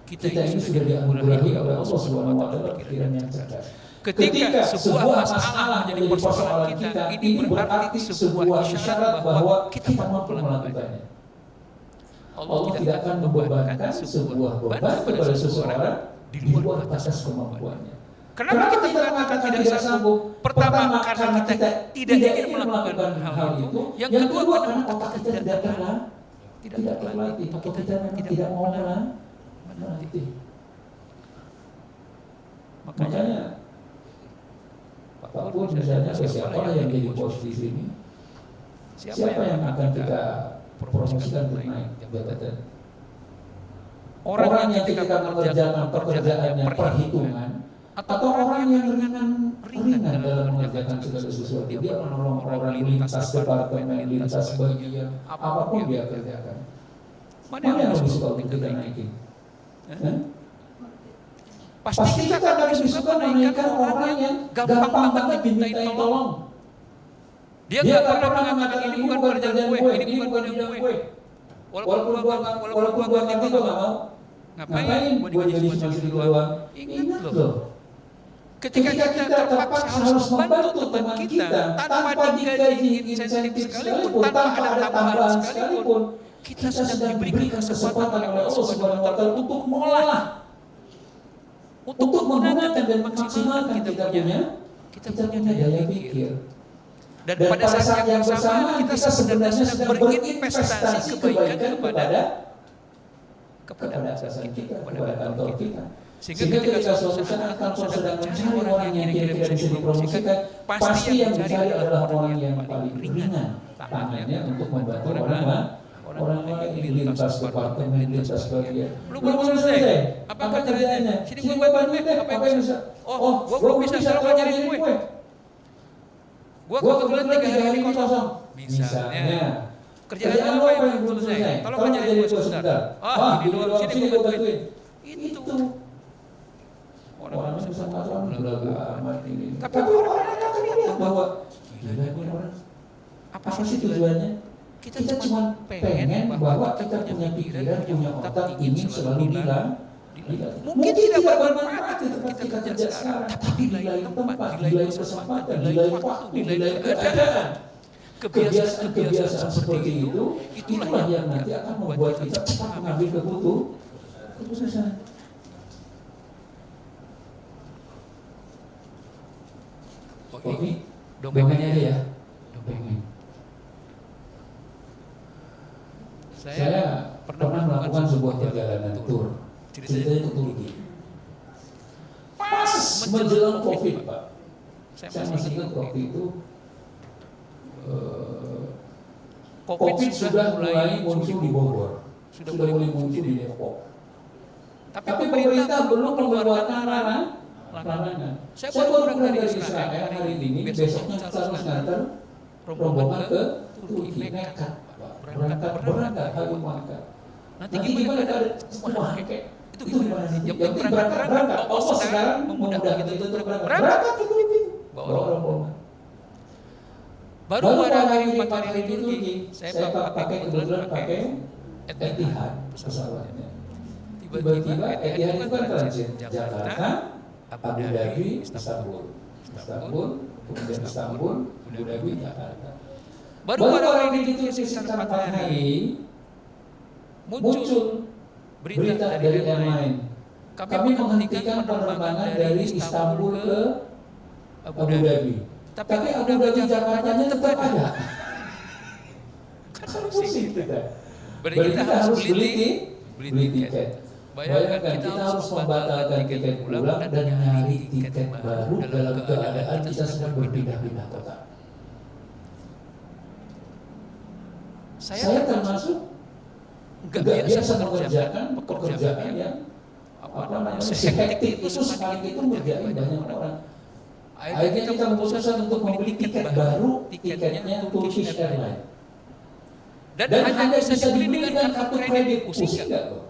Kita ini sudah dianugerahi oleh Allah Subhanahu wa taala pikiran yang cerdas. Ketika sebuah masalah menjadi persoalan kita, ini berarti sebuah isyarat bahwa kita mampu melakukannya. Allah tidak akan membebankan sebuah beban kepada seseorang di luar batas kemampuannya. Kenapa kita mengatakan tidak sanggup? Pertama, karena kita tidak ingin melakukan hal itu. Yang kedua, karena otak kita tidak terlatih, atau kita memang tidak mau melatih. Makanya Pak Pur misalnya, siapa yang jadi bos di sini? Siapa yang akan kita promosikan untuk naik jabatan? Orang yang ketika mengerjakan pekerjaannya perhitungan, atau orang yang ringan dalam mengerjakan segala sesuatu. Dia menolong orang lintas departemen, lintas bagian, apapun dia kerjakan. Mana yang lebih suka untuk kita naikin? Pasti kita lebih suka menaikkan orang yang gampang banget dimintain tolong. Dia nggak pernah mengatakan ini bukan pekerjaan gue, ini bukan bidang gue. Walaupun gua ngerti gua nggak mau. Ngapain gue jadi cuma segitu doang? Ingat loh. Ketika kita terpaksa harus membantu teman kita tanpa digaji insentif sekalipun, tanpa ada tambahan sekalipun, kita sedang diberikan kesempatan oleh Allah Subhanahu wa Ta'ala untuk mengolah, untuk menggunakan dan memaksimalkan kita punya daya pikir. Dan pada saat yang bersama kita sebenarnya sedang berinvestasi kebaikan kepada atasan kita, kepada kantor kita. Sehingga ketika suatu saat kantor sedang mencari orang yang kira-kira bisa dipromosikan, pasti yang dicari adalah orang yang paling ringan tangannya untuk membantu orang lain lintas departemen, lintas bagian. Belum selesai. Apa kerjaannya? Sini gue bantu deh. Apa yang bisa? Oh, gue bisa kalau ngajarin gue. Gue kebetulan 3 hari kosong. Misalnya, kerjaan apa yang belum selesai? Tolong ngajarin gue sebentar. Di luar sini gue bantuin. Itu. Orang-orang bisa mengatakan belagu amat ini. Tapi orang-orang akan lihat bahwa gila ini orang. Apa sih tujuannya? Kita cuma pengen bahwa kita punya pikiran, punya otak, ingin selalu bilang. Mungkin tidak bermanfaat di tempat kita kerja sekarang, tapi di lain tempat, di lain kesempatan, di lain waktu, di lain keadaan. Kebiasaan seperti itu, itulah yang nanti akan membuat kita cepat mengambil keputusan. Ini domainnya aja ya, domain. Saya pernah melakukan sebuah perjalanan tour, ceritanya ke Turki. Pas menjelang Covid, Pak. Saya masih ingat waktu itu Covid sudah mulai muncul di Bogor, sudah mulai muncul di Depok. Tapi pemerintah belum mengeluarkan larangan. Saya baru pulang dari Israel hari ini, besoknya kita harus nganter rombongan ke Turki, nekat. Berangkat, hayu berangkat. Nanti gimana ada semua kayak itu gimana sih? Yang berangkat. Oh sekarang memudahkan kita untuk berangkat ke Turki, bawa rombongan. Baru hari 4 hari di Turki, saya kebetulan pakai Etihad pesawatnya. Tiba-tiba Etihad itu kan transit Jakarta, Abu Dhabi, Istanbul, kemudian Istanbul, Abu Dhabi, Jakarta. Baru hari ini di sekitar 4 hari muncul berita dari airline. Kami menghentikan penerbangan dari Istanbul ke Abu Dhabi. Tapi Abu Dhabi Jakartanya tetap ada. Kan pusing kita. Berarti kita harus beli tiket. Bayangkan kita harus membatalkan tiket pulang dan nyari tiket baru dalam keadaan kita sedang berpindah-pindah kota. Saya termasuk nggak biasa mengerjakan pekerjaan yang sehektik itu sekali itu mengerjakan banyak orang. Akhirnya kita memutuskan untuk membeli tiket baru, tiketnya Turkish Airlines. Dan hanya bisa dibeli dengan kartu kredit. Pusing nggak loh?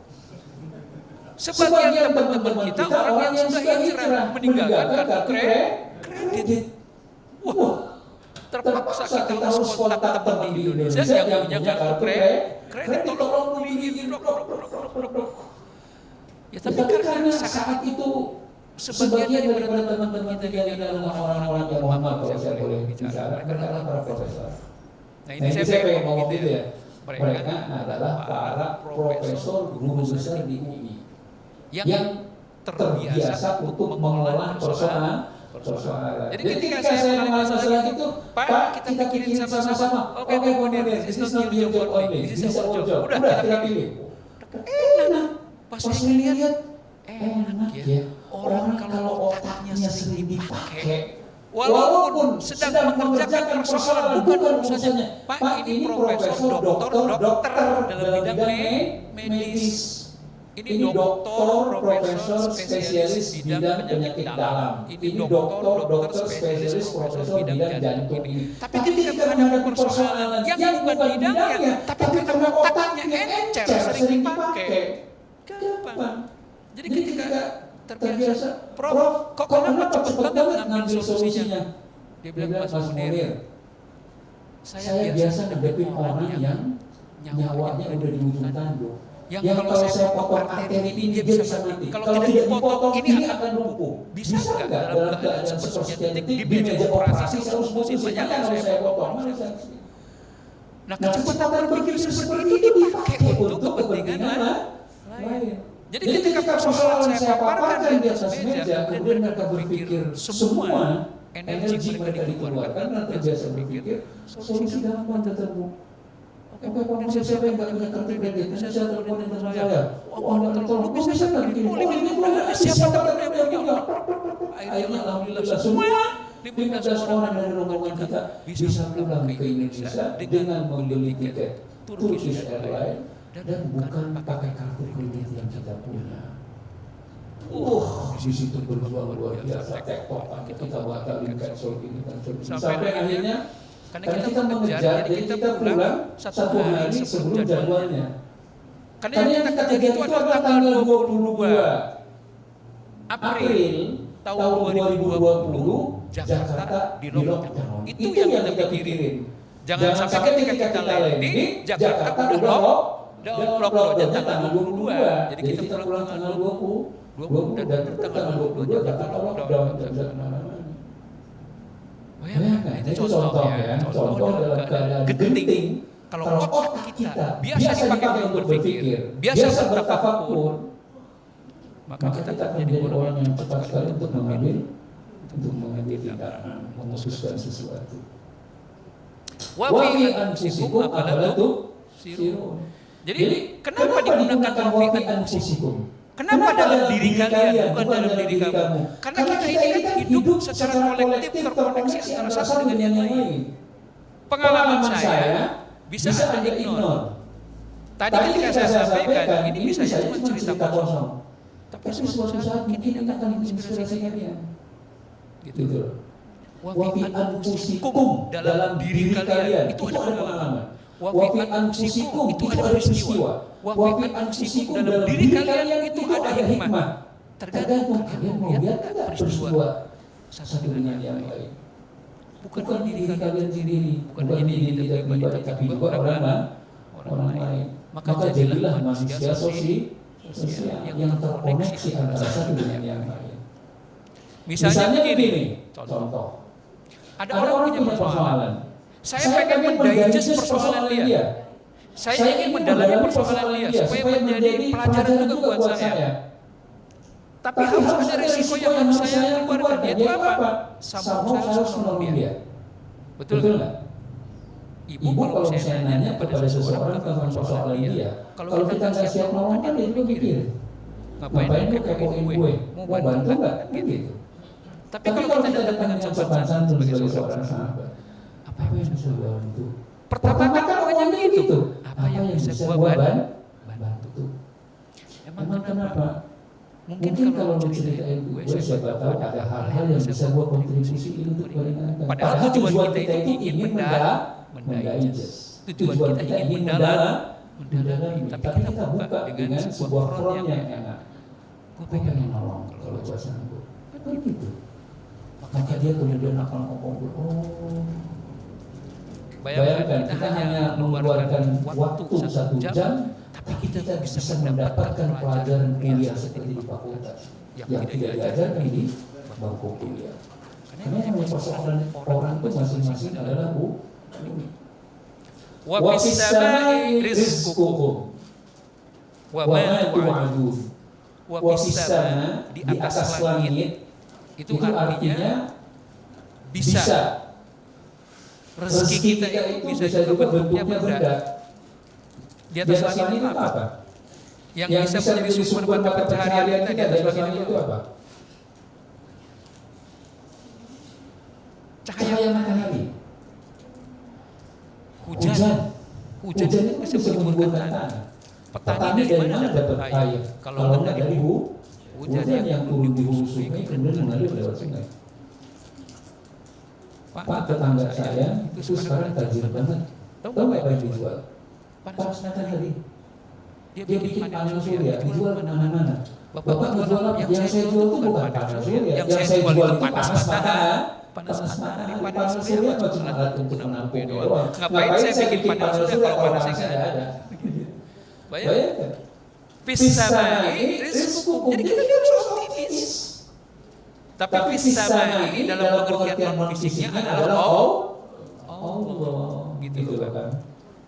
Sebagian teman-teman kita orang yang sudah hijrah meninggalkan kartu kredit. Wah, terpaksa kita harus kontak teman di Indonesia yang punya kartu kredit. Tolong beli. Ya tapi karena saat itu sebagian daripada teman-teman kita ini adalah orang-orang yang mohon maaf kalau saya boleh bicara, mereka adalah para profesor. Nah ini saya pengen ngomong gitu ya. Mereka adalah para profesor guru besar di UI yang terbiasa untuk mengolah persoalan. Jadi ketika saya mengalami masalah itu, Pak, kita pikirin sama-sama. Oke, Munir, this is not your job only, this is our job. Udah kita pilih. Enak. Pas saya lihat, enak ya. Orang kalau otaknya sering dipakai, walaupun sedang mengerjakan persoalan bukan urusannya. Pak, ini profesor, dokter dalam bidang medis. Ini dokter, profesor, spesialis bidang penyakit dalam. Ini dokter, spesialis, profesor bidang jantung. Tapi ketika menghadapi persoalan yang bukan bidangnya, tapi karena otaknya encer, sering dipakai, gampang. Jadi ketika terbiasa, Prof, kok kenapa cepet banget ngambil solusinya? Dia bilang, Mas Munir, saya biasa ngadepin orang yang nyawanya udah di ujung tanduk. Yang kalau saya potong arteri ini dia bisa mati. Kalau tidak dipotong ini akan lumpuh. Bisa nggak dalam keadaan seperti ini di meja operasi saya harus musik banyak kalau saya potong. Nah kecepatan berpikir seperti itu dipakai untuk kepentingan lain. Jadi ketika persoalan saya paparkan di atas meja, kemudian mereka berpikir semua energi mereka dikeluarkan dan terbiasa berpikir solusi gampang ketemu. Oke, Pak, siapa yang nggak punya kartu kredit? Saya teleponin teman saya. Tolong, bisa nggak begini? Ini siapa teman yang punya? Akhirnya alhamdulillah semua 15 orang dari rombongan kita bisa pulang ke Indonesia dengan membeli tiket Turkish Airlines dan bukan pakai kartu kredit yang kita punya. Di situ berjuang luar biasa, tektokan kita batalin cancel ini sampai akhirnya. Karena kita mengejar, jadi kita pulang 1 hari sebelum jadwalnya. Karena yang kita jadi itu adalah tanggal 22 April tahun 2020 Jakarta di lockdown. Itu yang kita pikirin. Jangan sampai ketika kita landing Jakarta udah lockdown tanggal 22. Jadi kita pulang tanggal 20 dan tanggal 22 Jakarta lockdown. Itu contoh ya, contoh dalam keadaan genting. Kalau otak kita biasa dipakai untuk berpikir, biasa bertafakur, maka kita akan menjadi orang yang cepat sekali untuk mengambil tindakan, memutuskan sesuatu. Wafi anfusikum adalah tuh sirun. Jadi kenapa digunakan wafi anfusikum? Kenapa dalam diri kalian, bukan dalam diri kamu? Karena kita ini kan hidup secara kolektif terkoneksi antara satu dengan yang lain. Pengalaman saya bisa Anda ignore. Tadi ketika saya sampaikan, ini bisa cuma cerita kosong. Tapi suatu saat mungkin ini akan menginspirasi kalian. Gitu. Wafi anfusikum dalam diri kalian itu ada pengalaman. Wafi anfusikum itu ada peristiwa. Wafi anfusikum dalam diri kalian itu ada hikmah. Tergantung kalian mau lihat ada peristiwa satu dengan yang lain. Bukan diri kalian sendiri, bukan diri kita pribadi, tapi juga orang lain. Maka jadilah manusia sosial yang terkoneksi antara satu dengan yang lain. Misalnya begini, contoh. Ada orang punya persoalan. Saya pengen mendigest persoalan dia. Saya ingin mendalami persoalan dia supaya menjadi pelajaran juga buat saya. Tapi harus ada risiko yang harus saya keluarkan. Yaitu apa? Saya harus menolong dia. Betul nggak? Ibu kalau saya nanya kepada seseorang tentang persoalan dia, kalau kita nggak siap nolong kan dia juga mikir, ngapain lu kepoin gue? Mau bantu nggak? Gitu. Tapi kalau kita datang dengan sopan santun sebagai seorang sahabat, apa yang bisa gue bantu? Pertama kan awalnya gitu. Apa yang bisa gue bantu? Emang kenapa? Mungkin kalau lu ceritain gue, siapa tahu ada hal-hal yang bisa gue kontribusiin untuk meringankan. Padahal tujuan kita itu ingin mendigest. Tujuan kita ingin mendalami. Tapi kita buka dengan sebuah front yang enak. Gue pengen nolong kalau gue sanggup. Kan gitu. Maka dia kemudian akan ngomong, bayangkan kita hanya mengeluarkan waktu 1 jam, tapi kita bisa mendapatkan pelajaran kuliah seperti di fakultas yang tidak diajarkan di bangku kuliah. Karena yang namanya persoalan orang itu masing-masing adalah wa fis samai rizqukum wa ma tu'adun Wapisana di atas langit itu artinya bisa. Rezeki kita itu bisa juga bentuknya benda. Di atas langit itu apa? Yang bisa menjadi sumber mata pencaharian kita di atas langit itu apa? Cahaya matahari. Hujan itu bisa menyemburkan tanah. Petani dari mana dapat air? Kalau enggak dari hujan yang turun di hulu sungai kemudian mengalir lewat sungai. Pak, tetangga saya itu sekarang tajir banget. Tahu nggak apa yang dijual? Panas matahari. Dia bikin panel surya, dijual kemana-mana. Bapak jual apa? Yang saya jual itu bukan panel surya. Yang saya jual itu panas matahari. Panas surya cuma alat untuk menampung doang. Ngapain saya bikin panel surya kalau panasnya nggak ada? Bayangkan. Fisama ini rizkukum. Jadi kita harus optimis. Tapi fisama ini dalam pengertian non-fisiknya adalah Allah. Gitu kan.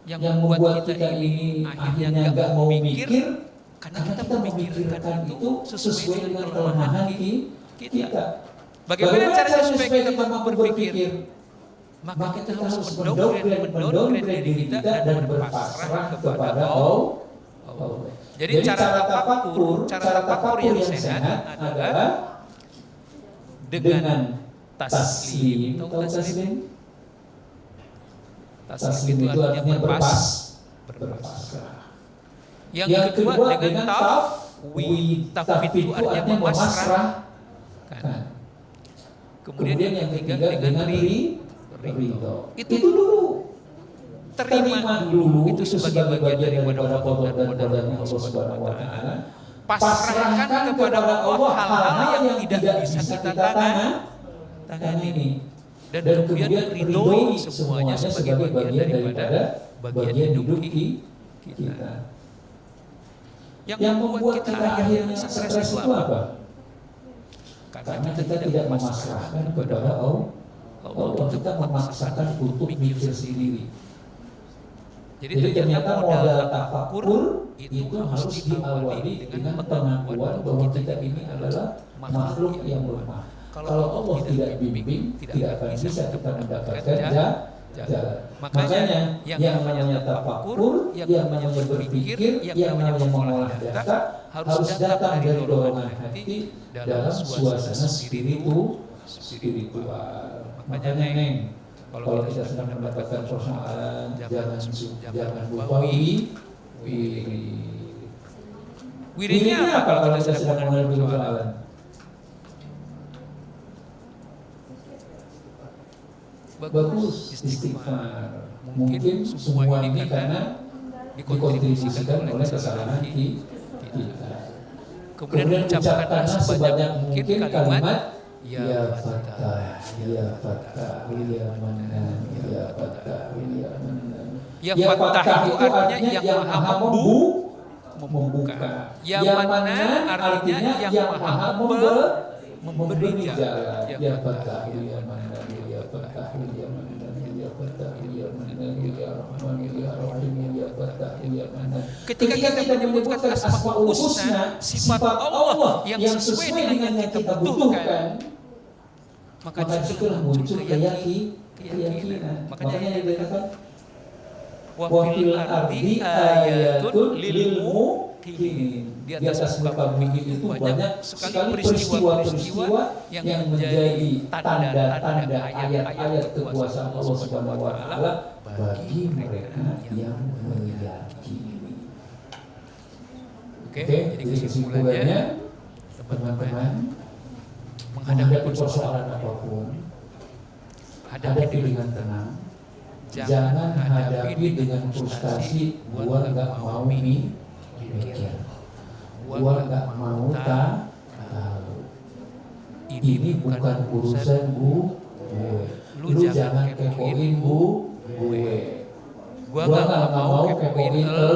Yang membuat kita ini akhirnya nggak mau mikir karena kita memikirkan itu sesuai dengan kelemahan kita. Bagaimana caranya supaya kita mampu berpikir? Maka kita harus mendowngrade diri kita dan berpasrah kepada Allah. Jadi cara tafakur yang sehat adalah dengan taslim. Tahu taslim? Taslim itu artinya berpasrah. Yang kedua dengan tafwid. Tafwid itu artinya memasrahkan. Kemudian yang ketiga dengan ridho. Itu dulu. Terima dulu itu sebagai bagian daripada qada dan qadarnya Allah Subhanahu wa taala. Pasrahkan kepada Allah hal-hal yang tidak bisa kita tangani. Dan kemudian ridhoi semuanya sebagai bagian daripada bagian hidup kita. Yang membuat kita akhirnya stres itu apa? Karena kita tidak memasrahkan kepada Allah. Kita memaksakan untuk mikir sendiri. Jadi ternyata modal tafakur itu harus diawali dengan pengakuan bahwa kita ini adalah makhluk yang lemah. Kalau Allah tidak bimbing, tidak akan bisa kita mendapatkan jalan. Makanya yang namanya tafakur, yang namanya berpikir, yang namanya mengolah data harus datang dari dorongan hati dalam suasana spiritual. Makanya Neng, kalau kita sedang mendapatkan persoalan, jangan lupa wiridnya apa kalau kita sedang menghadapi persoalan? Bagus, istighfar. Mungkin semua ini karena dikontribusikan oleh kesalahan kita. Kemudian ucapkanlah sebanyak mungkin kalimat Ya Fatah, Ya Fatah, Ya Manan, Ya Fatah, Ya Manan. Ya Fatah itu artinya yang maha membuka. Ya Manan artinya yang maha memberi jalan. Ya Fatah, Ya Manan, Ya Fatah, Ya Manan, Ya Fatah, Ya Manan, Ya Rahman, Ya Rahim, Ya Fatah, Ya Manan. Ketika kita menyebutkan Asmaul Husna, sifat Allah yang sesuai dengan yang kita butuhkan, maka disitulah muncul keyakinan. Makanya dikatakan wa fil ardi ayatun lil muqinin. Di atas muka bumi itu banyak sekali peristiwa-peristiwa yang menjadi tanda-tanda ayat-ayat kekuasaan Allah Subhanahu wa taala bagi mereka yang meyakini. Oke, jadi kesimpulannya teman-teman menghadapi persoalan apapun, hadapi dengan tenang. Jangan hadapi dengan frustasi. Gua nggak mau mikir, gua nggak mau tahu. Ini bukan urusan gue. Lu jangan kepoin gue. Gua nggak mau kepoin lu.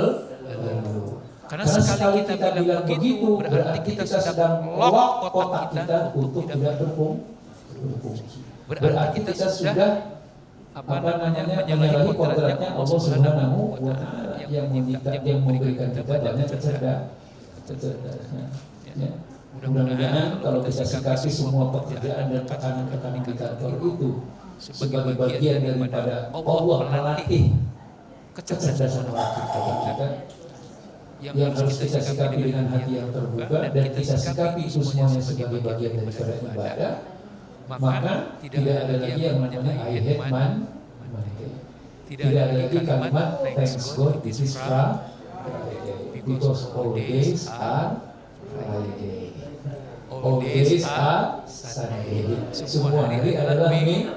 Karena sekali kita bilang begitu, berarti kita sedang lock otak kita untuk tidak berfungsi. Berarti kita sudah menyalahi kodratnya Allah Subhanahu wa taala yang memberikan kita banyak kecerdasan. Ya. Mudah-mudahan kalau kita sikapi semua pekerjaan dan tekanan-tekanan di kantor itu sebagai bagian daripada Allah melatih kecerdasan otak kita yang harus kita sikapi dengan hati yang terbuka dan kita sikapi itu semuanya sebagai bagian daripada ibadah, maka tidak ada lagi yang namanya I hate man, tidak ada lagi kalimat thanks God this is Friday because all days are Friday. All days are Sunday. Semua hari adalah minggu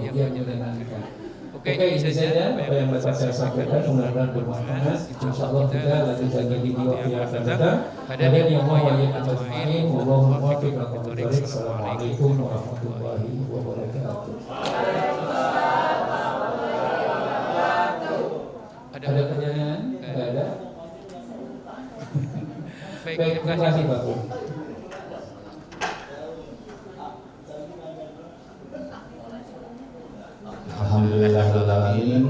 yang menyenangkan. Oke, ini saja apa yang dapat saya sampaikan. Mudah-mudahan bermanfaat. Insyaallah kita lanjut lagi di waktu yang akan datang. Ada yang mau yang ajmain. Wallahul muwaffiq ila aqwamit thoriq. Assalamualaikum warahmatullahi wabarakatuh. Ada pertanyaan? Tidak ada. Baik, terima kasih Bapak. Alhamdulillahirrahmanirrahim.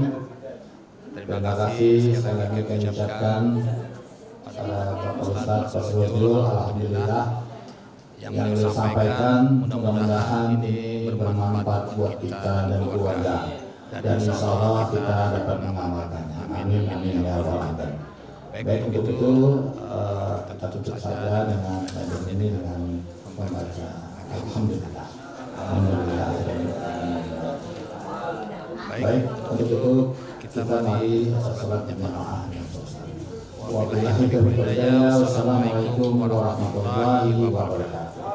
Terima kasih sekali lagi kami ucapkan Bapak Ustadz Fasrul. Alhamdulillah yang beliau sampaikan mudah-mudahan ini bermanfaat buat kita dan keluarga, dan insya Allah kita dapat mengamalkannya. Amin amin ya rabbal alamin. Baik, untuk itu kita tutup saja dengan kajian ini dengan membaca Alhamdulillah. Alhamdulillah. Baik, untuk itu kita mari salat berjamaah. Wabillahi taufiq wal hidayah. Wassalamualaikum warahmatullahi wabarakatuh.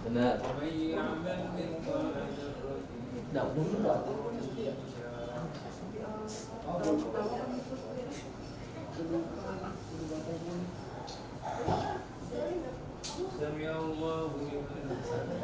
Benar. Sami Allahu liman hamidah.